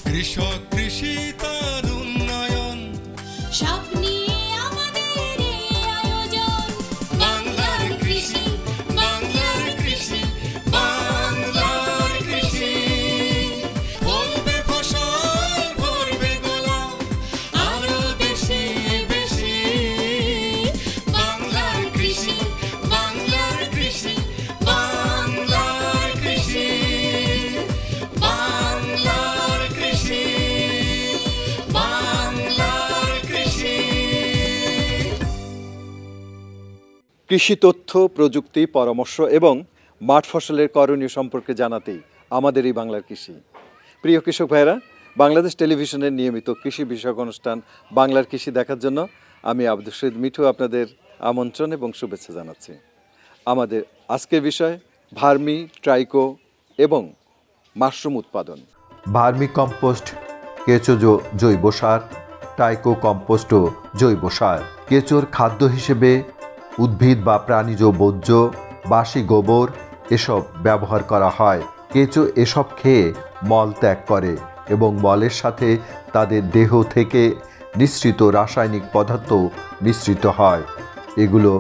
কৃষক কৃষি তার উন্নয়ন সব নিয়ে আমাদের এই আয়োজন। বাংলার কৃষি, বাংলার কৃষি, বাংলার কৃষি। ফলবে ফসল, ভরবে গোলা, আরো বেশি বেশি। বাংলার কৃষি, বাংলার কৃষি, বাংলার কৃষি, বাংলার কৃষি, বাংলার কৃষি। কৃষি তথ্য, প্রযুক্তি, পরামর্শ এবং মাঠ ফসলের করণীয় সম্পর্কে জানাতেই আমাদের এই বাংলার কৃষি। প্রিয় কৃষক ভাইরা, বাংলাদেশ টেলিভিশনের নিয়মিত কৃষি বিষয়ক অনুষ্ঠান বাংলার কৃষি দেখার জন্য আমি আব্দুল শহীদ মিঠু আপনাদের আমন্ত্রণ এবং শুভেচ্ছা জানাচ্ছি। আমাদের আজকের বিষয় ভার্মি, ট্রাইকো এবং মাশরুম উৎপাদন। ভার্মি কম্পোস্ট, কেঁচো জৈব সার, ট্রাইকো কম্পোস্টও জৈব সার। কেঁচোর খাদ্য হিসেবে উদ্ভিদ বা প্রাণীজ বর্জ্য, বাসি গোবর এসব ব্যবহার করা হয়। কেঁচো এসব খেয়ে মল ত্যাগ করে এবং মলের সাথে তাদের দেহ থেকে নিঃসৃত রাসায়নিক পদার্থ মিশ্রিত হয়। এগুলো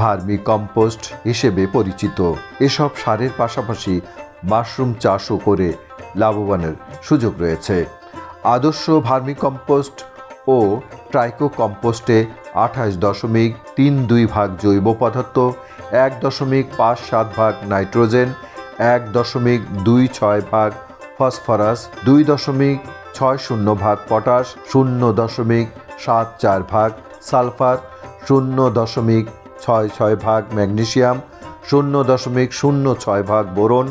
ভার্মি কম্পোস্ট হিসেবে পরিচিত। এসব সারের পাশাপাশি মাশরুম চাষও করে লাভবানের সুযোগ রয়েছে। আদর্শ ভার্মি কম্পোস্ট ও ট্রাইকো কম্পোস্টে 28.32 ভাগ জৈব পদার্থ, 1.57 ভাগ নাইট্রোজেন, 1.26 ভাগ ফসফরাস, 2.60 ভাগ পটাশ, 0.74 ভাগ সালফার, 0.66 ভাগ ম্যাগনেসিয়াম, 0.06 ভাগ বোরন,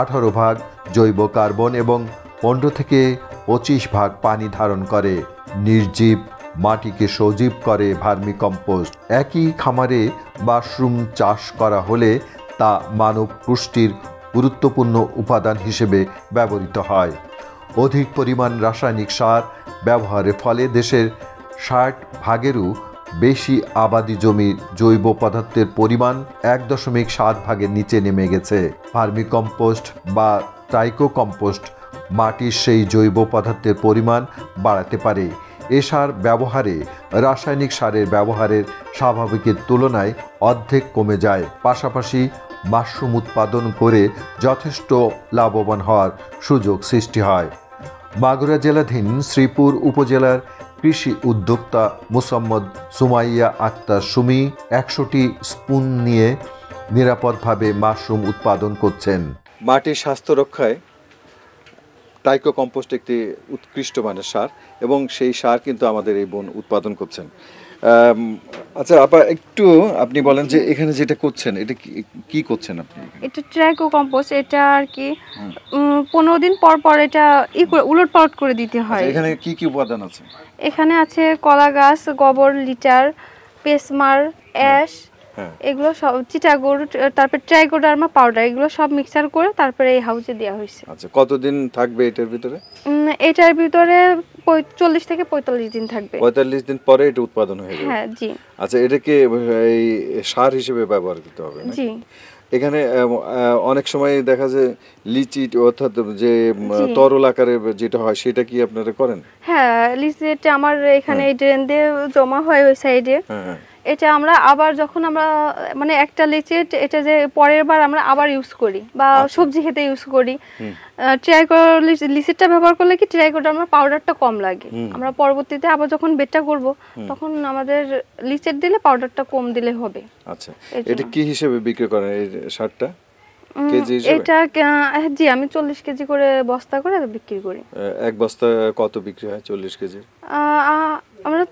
18 ভাগ জৈব কার্বন এবং 15 থেকে 25 ভাগ পানি ধারণ করে। নির্জীব মাটিকে সজীব করে ভার্মি কম্পোস্ট। একই খামারে মাশরুম চাষ করা হলে তা মানব পুষ্টির গুরুত্বপূর্ণ উপাদান হিসেবে ব্যবহৃত হয়। অধিক পরিমাণ রাসায়নিক সার ব্যবহারের ফলে দেশের 60 ভাগেরও বেশি আবাদি জমির জৈব পদার্থের পরিমাণ 1.7 ভাগের নিচে নেমে গেছে। ভার্মি কম্পোস্ট বা ট্রাইকো কম্পোস্ট মাটির সেই জৈব পদার্থের পরিমাণ বাড়াতে পারে। এ সার ব্যবহারে রাসায়নিক সারের ব্যবহারের স্বাভাবিকের তুলনায় অর্ধেক কমে যায়। পাশাপাশি মাশরুম উৎপাদন করে যথেষ্ট লাভবান হওয়ার সুযোগ সৃষ্টি হয়। মাগুরা জেলাধীন শ্রীপুর উপজেলার কৃষি উদ্যোক্তা মোসাম্মদ সুমাইয়া আক্তার সুমি 100টি স্পুন নিয়ে নিরাপদভাবে মাশরুম উৎপাদন করছেন। মাটির স্বাস্থ্য রক্ষায় ট্রাইকো কম্পোস্ট একটি উৎকৃষ্ট মানের সার এবং সেই সার কিন্তু আমাদের এই বোন উৎপাদন করছেন। আচ্ছা আপা, একটু আপনি বলেন যে এখানে যেটা করছেন এটা কি করছেন আপনি? এটা ট্রাইকো কম্পোস্ট, এটা আর কি 15 দিন পর পর এটা উলটপালট করে দিতে হয়। এখানে কি কি উপাদান আছে? এখানে আছে কলা গাছ, গোবর, লিটার, পেসমার, অ্যাশ, এগুলো সব, চিটাগুড়, তারপর ট্রাইকোডার্মা পাউডার, এগুলো সব মিক্সার করে তারপরে এই হাউসে দেওয়া হয়েছে। আচ্ছা, কতদিন থাকবে এটার ভিতরে? এটার ভিতরে 40 থেকে 45 দিন থাকবে। 45 দিন পরে এটা উৎপাদন হয়ে যাবে? হ্যাঁ জি। আচ্ছা, এটাকে এই সার হিসেবে ব্যবহার করতে হবে না? জি। এখানে অনেক সময় দেখা যায় লিচি অর্থাৎ যে তরল আকারে যেটা হয় সেটা কি আপনারা করেন? হ্যাঁ, লিচিটা আমার এখানে এই ড্রেন দিয়ে জমা হয় ওই সাইডে। হ্যাঁ, এটা আমরা আবার যখন আমরা মানে একটা লিচি এটা যে পরের বার আমরা আবার ইউজ করি বা সবজি খেতে ইউজ করি। ট্রাইকো লিচিটা ব্যবহার করলে কি ট্রাইকোডার্মা পাউডারটা কম লাগে। আমরা পরবর্তীতে আবার যখন বেটটা করব তখন আমাদের লিচের দিলে পাউডারটা কম দিলে হবে। আচ্ছা, এটা কি হিসেবে বিক্রি করেন এই সারটা? কেজি হিসেবে? এটা জি, আমি 40 কেজি করে বস্তা করে বিক্রি করি। এক বস্তা কত বিক্রি হয় 40 কেজি? আমরা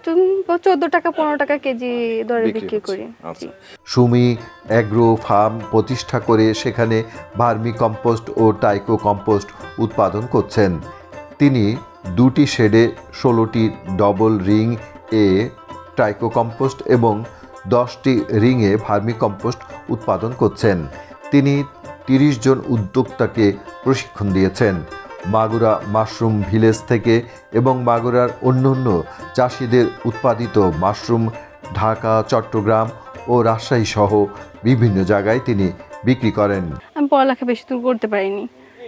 14 টাকা 15 টাকা কেজি দরে বিক্রি করি। আচ্ছা, সুমি অ্যাগ্রো ফার্ম প্রতিষ্ঠা করে সেখানে ভার্মি কম্পোস্ট ও ট্রাইকো কম্পোস্ট উৎপাদন করছেন। তিনি 2টি শেডে 16টি ডবল রিং এ ট্রাইকো কম্পোস্ট এবং 10টি রিংয়ে ভার্মি কম্পোস্ট উৎপাদন করছেন। তিনি 30 জন উদ্যোক্তাকে প্রশিক্ষণ দিয়েছেন। মাগুরা মাশরুম ভিলেজ থেকে এবং মাগুরার অন্যান্য চাষিদের উৎপাদিত মাশরুম ঢাকা, চট্টগ্রাম ও রাজশাহী সহ বিভিন্ন জায়গায় তিনি বিক্রি করেন। আমি পড়ালেখা বেশি দূর করতে পারিনি,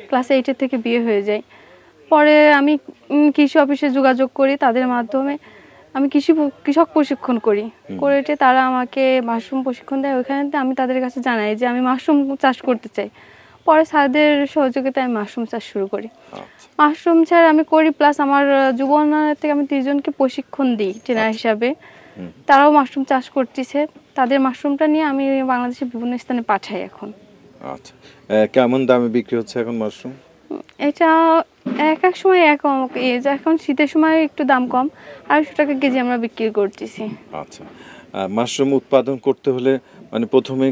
ক্লাস 8 থেকে বিয়ে হয়ে যায়। পরে আমি কৃষি অফিসে যোগাযোগ করি, তাদের মাধ্যমে আমি কৃষক প্রশিক্ষণ করি, করে তারা আমাকে মাশরুম প্রশিক্ষণ দেয়। ওইখানে আমি তাদের কাছে জানাই যে আমি মাশরুম চাষ করতে চাই। পরে স্যারদের সহযোগিতায় আমি মাশরুম চাষ শুরু করি। মাশরুম চাষ আমি করি, প্লাস আমার যুব উন্নয়ন থেকে আমি 30 জনকে প্রশিক্ষণ দিই ট্রেনার হিসাবে। তারাও মাশরুম চাষ করতেছে। তাদের মাশরুমটা নিয়ে আমি বাংলাদেশের বিভিন্ন স্থানে পাঠাই এখন। আচ্ছা, কেমন দামে বিক্রি হচ্ছে এখন মাশরুম? এটা এক সময় এখন শীতের সময় একটু দাম কম, 250 টাকা কেজি আমরা বিক্রি করতেছি। আচ্ছা, মাশরুম উৎপাদন করতে হলে মানে প্রথমে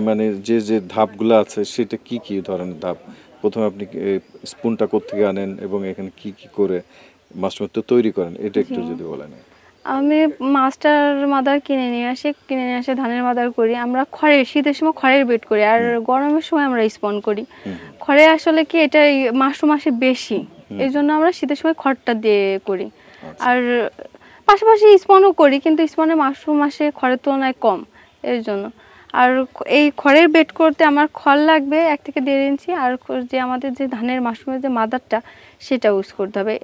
মানে যে ধাপগুলো আছে সেটা কি কি ধরনের ধাপ? প্রথমে আপনি স্পুনটা কোত্থেকে আনেন এবং এখানে কি কি করে মাশরুম তো তৈরি করেন, এটা একটু যদি বলেন। আমি মাস্টার মাদার কিনে নিয়ে আসে ধানের মাদার করি। আমরা শীতের সময় খড়ের বেড করি, আর গরমের সময় আমরা স্পন করি। খড়ে আসলে কি এটা মাশরুম আসে বেশি, এই জন্য আমরা শীতের সময় খড়টা দিয়ে করি। আর পাশাপাশি স্পনও করি, কিন্তু স্পনে মাশরুম আসে খড়ের তুলনায় কম, এর জন্য। আর এই খড়ের বেড করতে আমার খড় লাগবে 1 থেকে 1.5 ইঞ্চি, আর যে আমাদের যে ধানের মাশরুমের যে মাদারটা সেটা ইউজ করতে হবে।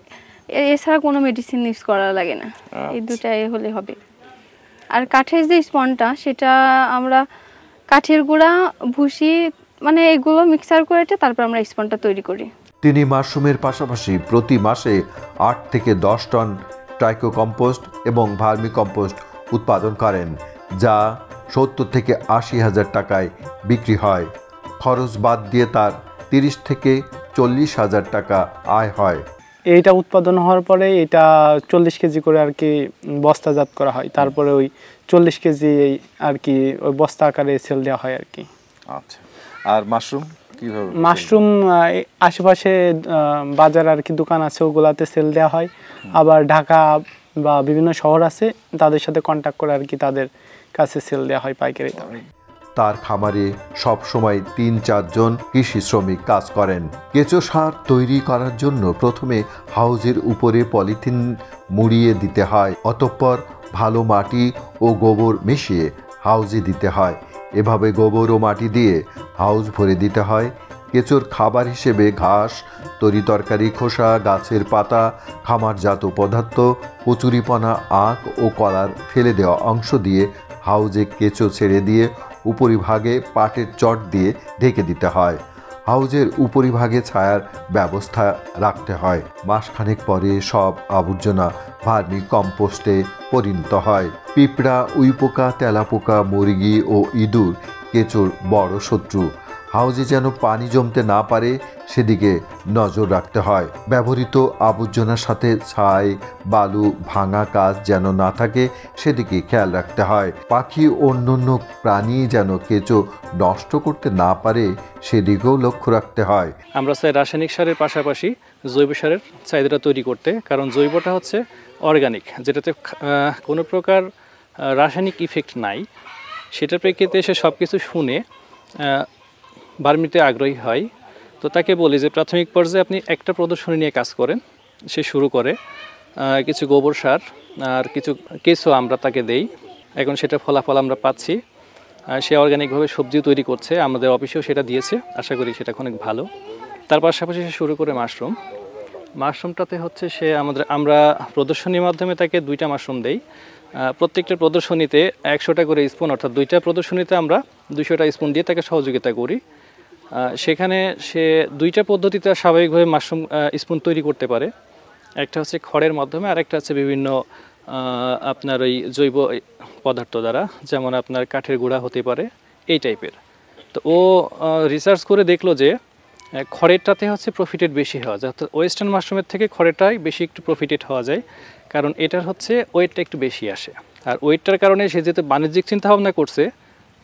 এছাড়া কোনো মেডিসিন ইউজ করা লাগে না, এই দুটাই হলে হবে। আর কাঠের যে স্পনটা, সেটা আমরা কাঠের গুঁড়া, ভুসি, মানে এগুলো মিক্সার করে তারপর আমরা স্পনটা তৈরি করি। তিনি মাশরুমের পাশাপাশি প্রতি মাসে 8 থেকে 10 টন ট্রাইকো কম্পোস্ট এবং ভার্মি কম্পোস্ট উৎপাদন করেন, যা 70 থেকে 80 হাজার টাকায় বিক্রি হয়। খরচ বাদ দিয়ে তার 30 থেকে 40 হাজার টাকা আয় হয়। এইটা উৎপাদন হওয়ার পরে এটা 40 কেজি করে আর কি বস্তাজাত করা হয়, তারপরে ওই 40 কেজি আর কি ওই বস্তা আকারে সেল দেওয়া হয় আর কি। আচ্ছা, আর মাশরুম কিভাবে? মাশরুম আশেপাশে বাজার আর কি দোকান আছে, ওগুলাতে সেল দেওয়া হয়। আবার ঢাকা বা বিভিন্ন শহর আছে, তাদের সাথে কন্ট্যাক্ট করে আর কি তাদের কাছে সেল দেওয়া হয় পাইকারি দামে। তার খামারে সব সময় 3-4 জন কৃষি শ্রমিক কাজ করেন। কেঁচো সার তৈরি করার জন্য প্রথমে হাউজের উপরে পলিথিন মুড়িয়ে দিতে হয়, অতঃপর ভালো মাটি ও গোবর মিশিয়ে হাউজে দিতে হয়। এভাবে গোবর ও মাটি দিয়ে হাউজ ভরে দিতে হয়। কেঁচোর খাবার হিসেবে ঘাস, তরিতরকারি খোসা, গাছের পাতা, খামারজাত পদার্থ, কচুরিপানা, আখ ও কলার ফেলে দেওয়া অংশ দিয়ে হাউজে কেঁচো ছেড়ে দিয়ে উপরিভাগে পাটের চট দিয়ে ঢেকে দিতে হয়। হাউজের উপরিভাগে ছায়ার ব্যবস্থা রাখতে হয়। মাসখানেক পরে সব আবর্জনা ভার্মি কম্পোস্টে পরিণত হয়। পিঁপড়া, উইপোকা, তেলাপোকা, মুরগি ও ইঁদুর কেঁচোর বড় শত্রু। হাউজে যেন পানি জমতে না পারে সেদিকে নজর রাখতে হয়। ব্যবহৃত আবর্জনার সাথে ছাই, বালু, ভাঙা কাজ যেন না থাকে সেদিকে খেয়াল রাখতে হয়। পাখি ও অন্যান্য প্রাণী যেন কেঁচো নষ্ট করতে না পারে সেদিকেও লক্ষ্য রাখতে হয়। আমরা চাই রাসায়নিক সারের পাশাপাশি জৈব সারের চাহিদাটা তৈরি করতে, কারণ জৈবটা হচ্ছে অর্গানিক, যেটাতে কোনো প্রকার রাসায়নিক ইফেক্ট নাই। সেটার প্রেক্ষিতে সে সব কিছু শুনে বার্মিতে আগ্রহী হয়। তো তাকে বলি যে প্রাথমিক পর্যায়ে আপনি একটা প্রদর্শনী নিয়ে কাজ করেন। সে শুরু করে কিছু গোবর সার আর কিছু কেঁচো আমরা তাকে দেই। এখন সেটা ফলাফল আমরা পাচ্ছি। সে অর্গানিকভাবে সবজিও তৈরি করছে, আমাদের অফিসেও সেটা দিয়েছে, আশা করি সেটা অনেক ভালো। তার পাশাপাশি সে শুরু করে মাশরুমটাতে হচ্ছে সে আমরা প্রদর্শনীর মাধ্যমে তাকে 2টা মাশরুম দেই। প্রত্যেকটা প্রদর্শনীতে 100টা করে স্পুন, অর্থাৎ 2টা প্রদর্শনীতে আমরা 200টা স্পুন দিয়ে তাকে সহযোগিতা করি। সেখানে সে 2টা পদ্ধতিতে স্বাভাবিকভাবে মাশরুম স্পুন তৈরি করতে পারে। একটা হচ্ছে খড়ের মাধ্যমে, আর একটা হচ্ছে বিভিন্ন আপনার ওই জৈব পদার্থ দ্বারা, যেমন আপনার কাঠের গুঁড়া হতে পারে, এই টাইপের। তো ও রিসার্চ করে দেখলো যে খড়েরটাতে হচ্ছে প্রফিটেড বেশি হওয়া যায়, অর্থাৎ ওয়েস্টার্ন মাশরুমের থেকে খড়েরটাই বেশি একটু প্রফিটেড হওয়া যায়, কারণ এটার হচ্ছে ওয়েটটা একটু বেশি আসে। আর ওয়েটটার কারণে সে যেহেতু বাণিজ্যিক চিন্তাভাবনা করছে,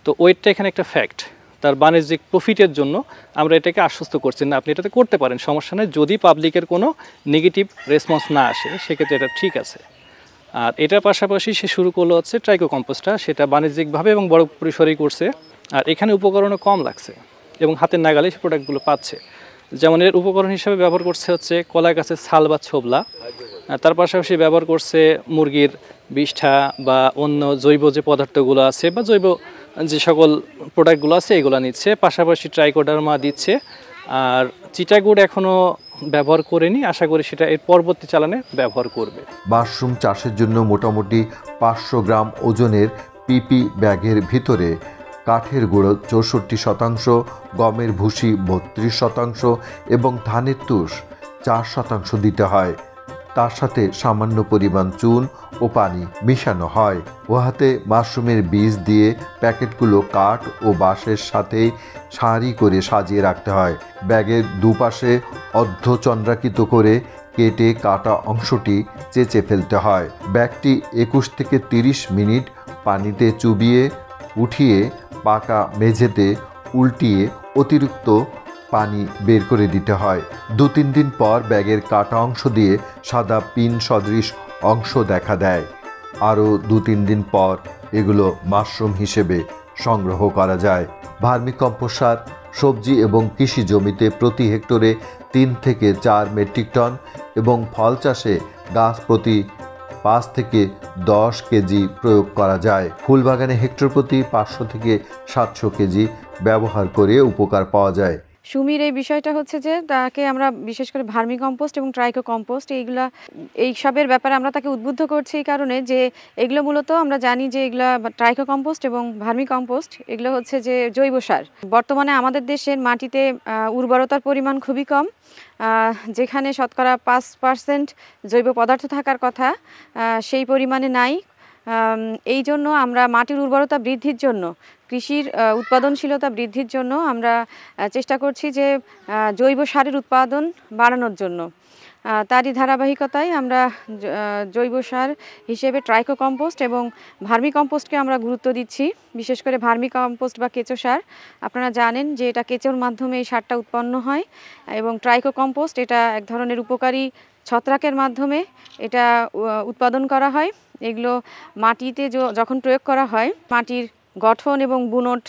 তো ওয়েটটা এখানে একটা ফ্যাক্ট। তার বাণিজ্যিক প্রফিটের জন্য আমরা এটাকে আশ্বস্ত করছি না, আপনি এটাতে করতে পারেন, সমস্যা নেই, যদি পাবলিকের কোনো নেগেটিভ রেসপন্স না আসে সেক্ষেত্রে এটা ঠিক আছে। আর এটার পাশাপাশি সে শুরু করলো হচ্ছে ট্রাইকো কম্পোস্টটা, সেটা বাণিজ্যিকভাবে এবং বড় পরিসরেই করছে। আর এখানে উপকরণও কম লাগছে এবং হাতের নাগালে সেই প্রোডাক্টগুলো পাচ্ছে। যেমন এর উপকরণ হিসেবে ব্যবহার করছে হচ্ছে কলা গাছের ছাল বা ছোবলা, তার পাশাপাশি ব্যবহার করছে মুরগির বিষ্ঠা বা অন্য জৈব যে পদার্থগুলো আছে বা জৈব যে সকল প্রোডাক্টগুলো আছে এগুলো নিচ্ছে, পাশাপাশি ট্রাইকোডার্মা দিচ্ছে। আর চিটাগুড় এখনও ব্যবহার করেনি, আশা করি সেটা এর পরবর্তী চালানে ব্যবহার করবে। মাশরুম চাষের জন্য মোটামুটি 500 গ্রাম ওজনের পিপি ব্যাগের ভিতরে কাঠের গুঁড়ো 64%, গমের ভুসি 32% এবং ধানের তুষ 4% দিতে হয়। তার সাথে সামান্য পরিমাণ চুন ও পানি মিশানো হয়। উহাতে মাশরুমের বীজ দিয়ে প্যাকেটগুলো কাঠ ও বাঁশের সাথে সারি করে সাজিয়ে রাখতে হয়। ব্যাগের দুপাশে অর্ধচন্দ্রাকৃত করে কেটে কাটা অংশটি চেঁচে ফেলতে হয়। ব্যাগটি 21 থেকে 30 মিনিট পানিতে চুবিয়ে উঠিয়ে পাকা মেঝেতে উল্টিয়ে অতিরিক্ত পানি বের করে দিতে হয়। 2-3 দিন পর ব্যাগের কাটা অংশ দিয়ে সাদা পিন সদৃশ অংশ দেখা দেয়। আরও 2-3 দিন পর এগুলো মাশরুম হিসেবে সংগ্রহ করা যায়। ভার্মিকম্পোস্ট সার সবজি এবং কৃষি জমিতে প্রতি হেক্টরে 3 থেকে 4 মেট্রিক টন এবং ফল চাষে গাছ প্রতি 5 থেকে 10 কেজি প্রয়োগ করা যায়। ফুল বাগানে হেক্টর প্রতি 500 থেকে 700 কেজি ব্যবহার করে উপকার পাওয়া যায়। সুমির এই বিষয়টা হচ্ছে যে তাকে আমরা বিশেষ করে ভার্মি কম্পোস্ট এবং ট্রাইকো কম্পোস্ট এইসবের ব্যাপারে আমরা তাকে উদ্বুদ্ধ করছি এই কারণে যে এগুলো মূলত আমরা জানি যে এগুলো ট্রাইকো কম্পোস্ট এবং ভার্মি কম্পোস্ট এগুলো হচ্ছে যে জৈব সার। বর্তমানে আমাদের দেশের মাটিতে উর্বরতার পরিমাণ খুবই কম, যেখানে শতকরা 5% জৈব পদার্থ থাকার কথা সেই পরিমাণে নাই। এই জন্য আমরা মাটির উর্বরতা বৃদ্ধির জন্য, কৃষির উৎপাদনশীলতা বৃদ্ধির জন্য আমরা চেষ্টা করছি যে জৈব সারের উৎপাদন বাড়ানোর জন্য। তারই ধারাবাহিকতায় আমরা জৈব সার হিসেবে ট্রাইকো কম্পোস্ট এবং ভার্মি কম্পোস্টকে আমরা গুরুত্ব দিচ্ছি। বিশেষ করে ভার্মি কম্পোস্ট বা কেঁচো সার, আপনারা জানেন যে এটা কেঁচোর মাধ্যমে এই সারটা উৎপন্ন হয় এবং ট্রাইকো কম্পোস্ট এটা এক ধরনের উপকারী ছত্রাকের মাধ্যমে এটা উৎপাদন করা হয়। এগুলো মাটিতে যখন প্রয়োগ করা হয় মাটির গঠন এবং বুনট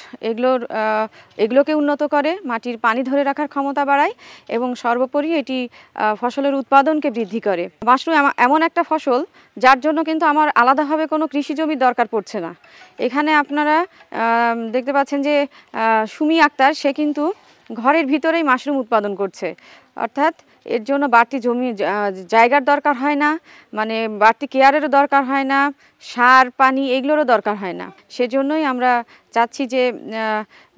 এগুলোকে উন্নত করে, মাটির পানি ধরে রাখার ক্ষমতা বাড়ায় এবং সর্বোপরি এটি ফসলের উৎপাদনকে বৃদ্ধি করে। মাশরুম এমন একটা ফসল যার জন্য কিন্তু আমার আলাদাভাবে কোনো কৃষি জমির দরকার পড়ছে না। এখানে আপনারা দেখতে পাচ্ছেন যে সুমি আক্তার সে কিন্তু ঘরের ভিতরেই মাশরুম উৎপাদন করছে, অর্থাৎ এর জন্য বাড়তি জমি জায়গার দরকার হয় না, মানে বাড়তি কেয়ারেরও দরকার হয় না, সার পানি এগুলোরও দরকার হয় না। সেজন্যই আমরা চাচ্ছি যে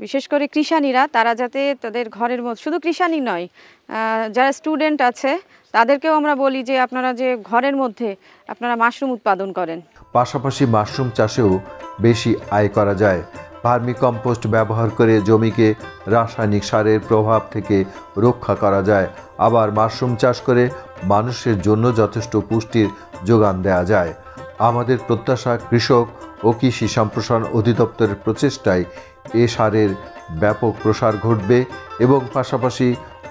বিশেষ করে কৃষানীরা তারা যাতে তাদের ঘরের মধ্যে, শুধু কৃষানী নয়, যারা স্টুডেন্ট আছে তাদেরকেও আমরা বলি যে আপনারা যে ঘরের মধ্যে আপনারা মাশরুম উৎপাদন করেন। পাশাপাশি মাশরুম চাষেও বেশি আয় করা যায়। ভার্মি কম্পোস্ট ব্যবহার করে জমিকে রাসায়নিক সারের প্রভাব থেকে রক্ষা করা যায়। আবার মাশরুম চাষ করে মানুষের জন্য যথেষ্ট পুষ্টির যোগান দেওয়া যায়। আমাদের প্রত্যাশা কৃষক ও কৃষি সম্প্রসারণ অধিদপ্তরের প্রচেষ্টায় এ সারের ব্যাপক প্রসার ঘটবে এবং পাশাপাশি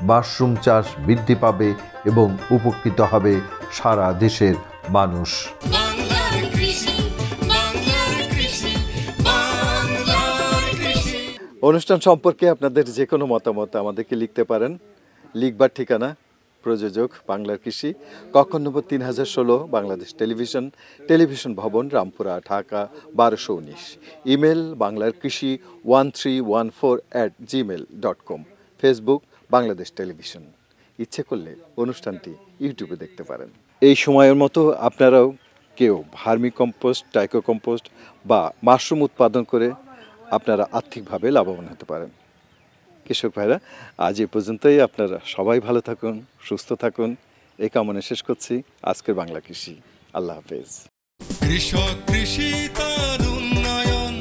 মাশরুম চাষ বৃদ্ধি পাবে এবং উপকৃত হবে সারা দেশের মানুষ। বাংলার কৃষি, বাংলার কৃষি, বাংলার কৃষি। অনুষ্ঠান সম্পর্কে আপনাদের যে কোনো মতামত আমাদেরকে লিখতে পারেন। লিখবার ঠিকানা প্রযোজক বাংলার কৃষি, কক্ষ নম্বর 3016, বাংলাদেশ টেলিভিশন, টেলিভিশন ভবন, রামপুরা, ঢাকা 1219। ইমেল বাংলার কৃষি 1314@gmail.com। Facebook Bangladesh television. ইচ্ছে করলে অনুষ্ঠানটি ইউটিউবে দেখতে পারেন। এই সময়ের মতো আপনারাও কেউ ভার্মি কম্পোস্ট, ট্রাইকো কম্পোস্ট বা মাশরুম উৎপাদন করে আপনারা আর্থিকভাবে লাভবান হতে পারেন। কৃষক ভাইরা, আজ এই পর্যন্তই। আপনারা সবাই ভালো থাকুন, সুস্থ থাকুন, এই কামনা শেষ করছি আজকের বাংলা কৃষি। আল্লাহ হাফেজ। কৃষক, কৃষি তার উন্নয়ন।